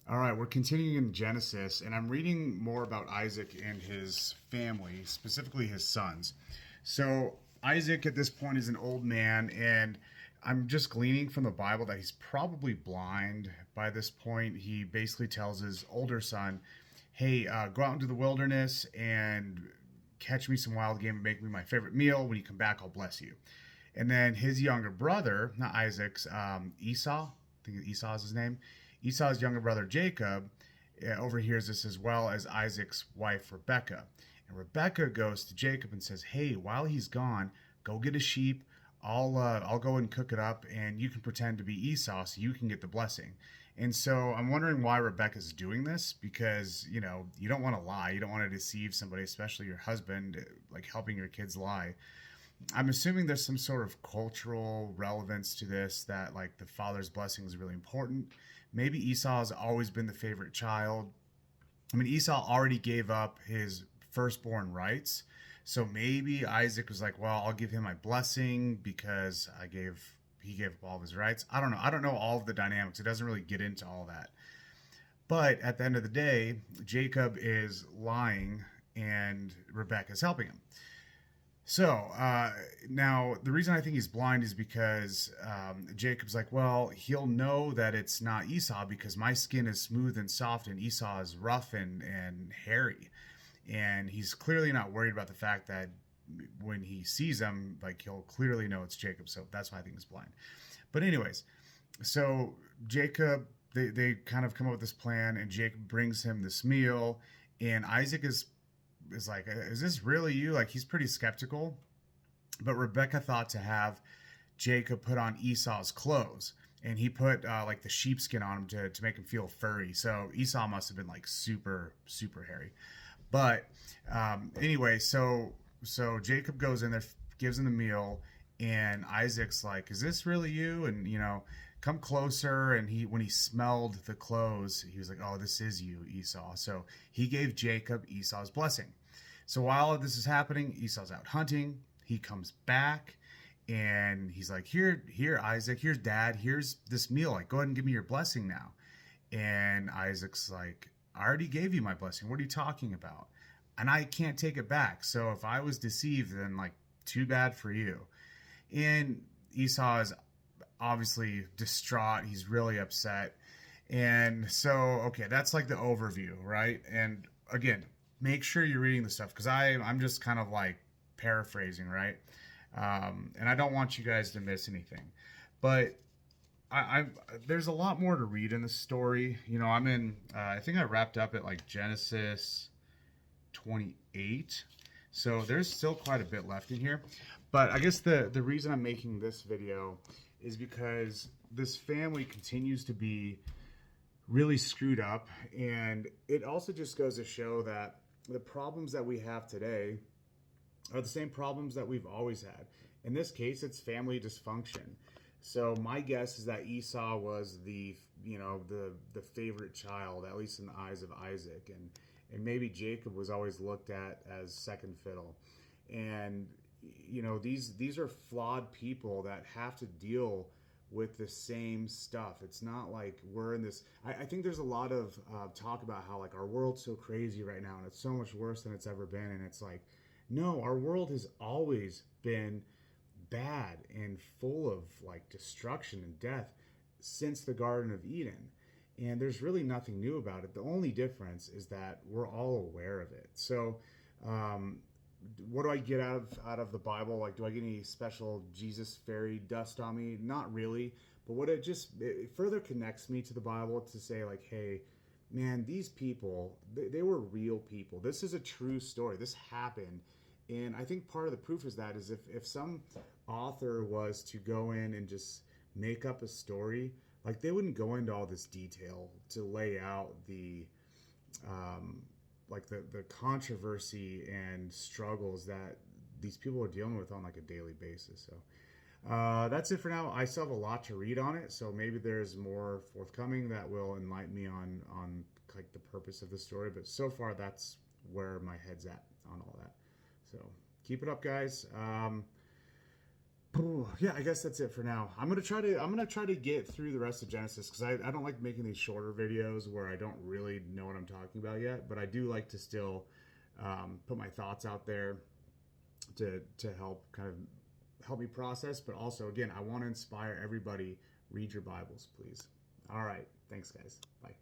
All right, we're continuing in Genesis, and I'm reading more about Isaac and his family, specifically his sons. So, Isaac at this point is an old man, and I'm just gleaning from the Bible that he's probably blind by this point. He basically tells his older son, hey, go out into the wilderness and catch me some wild game and make me my favorite meal. When you come back, I'll bless you. And then his younger brother, not Isaac's, Esau, I think Esau is his name. Esau's younger brother Jacob overhears this as well as Isaac's wife Rebekah. And Rebekah goes to Jacob and says, "Hey, while he's gone, go get a sheep. I'll go and cook it up, and you can pretend to be Esau, so you can get the blessing." And so I'm wondering why Rebecca's doing this, because you don't want to lie, you don't want to deceive somebody, especially your husband, like helping your kids lie. I'm assuming there's some sort of cultural relevance to this, that like the father's blessing is really important. Maybe Esau has always been the favorite child. I mean, Esau already gave up his firstborn rights. So maybe Isaac was like, well, I'll give him my blessing because he gave up all of his rights. I don't know. I don't know all of the dynamics. It doesn't really get into all that. But at the end of the day, Jacob is lying and Rebecca's helping him. So now the reason I think he's blind is because Jacob's like, well, he'll know that it's not Esau because my skin is smooth and soft and Esau is rough and hairy. And he's clearly not worried about the fact that when he sees him, like he'll clearly know it's Jacob. So that's why I think he's blind. But anyways, so Jacob, they kind of come up with this plan, and Jacob brings him this meal, and Isaac is like, is this really you? Like, he's pretty skeptical. But Rebecca thought to have Jacob put on Esau's clothes, and he put like the sheepskin on him to make him feel furry. So Esau must have been like super super hairy. But anyway, so Jacob goes in there, gives him the meal, and Isaac's like, is this really you? And come closer. And when he smelled the clothes, he was like, oh, this is you, Esau. So he gave Jacob Esau's blessing. So while all this is happening, Esau's out hunting. He comes back and he's like, here, Isaac, here's dad, here's this meal. Like, go ahead and give me your blessing now. And Isaac's like, I already gave you my blessing. What are you talking about? And I can't take it back. So if I was deceived, then like, too bad for you. And Esau is obviously distraught. He's really upset. And so, okay, that's like the overview, right? And again, make sure you're reading the stuff, because I'm just kind of like paraphrasing, right? And I don't want you guys to miss anything. But I there's a lot more to read in the story. I'm in, I think I wrapped up at like Genesis 28. So there's still quite a bit left in here. But I guess the reason I'm making this video is because this family continues to be really screwed up. And it also just goes to show that the problems that we have today are the same problems that we've always had. In this case, it's family dysfunction. So my guess is that Esau was the favorite child, at least in the eyes of Isaac, and maybe Jacob was always looked at as second fiddle. And these are flawed people that have to deal with the same stuff. It's not like we're in this. I think there's a lot of talk about how like our world's so crazy right now and it's so much worse than it's ever been. And it's like, no, our world has always been bad and full of like destruction and death since the Garden of Eden. And there's really nothing new about it. The only difference is that we're all aware of it. So, what do I get out of the Bible? Like, do I get any special Jesus fairy dust on me? Not really. But what it further connects me to the Bible to say like, hey, man, these people, they were real people. This is a true story. This happened. And I think part of the proof is that is if some author was to go in and just make up a story, like they wouldn't go into all this detail to lay out the the controversy and struggles that these people are dealing with on like a daily basis. So that's it for now. I still have a lot to read on it, so maybe there's more forthcoming that will enlighten me on like the purpose of the story. But so far, that's where my head's at on all that. So keep it up, guys. Yeah, I guess that's it for now. I'm gonna try to get through the rest of Genesis because I don't like making these shorter videos where I don't really know what I'm talking about yet, but I do like to still put my thoughts out there to help kind of help me process. But also, again, I want to inspire everybody. Read your Bibles, please. All right, thanks, guys. Bye.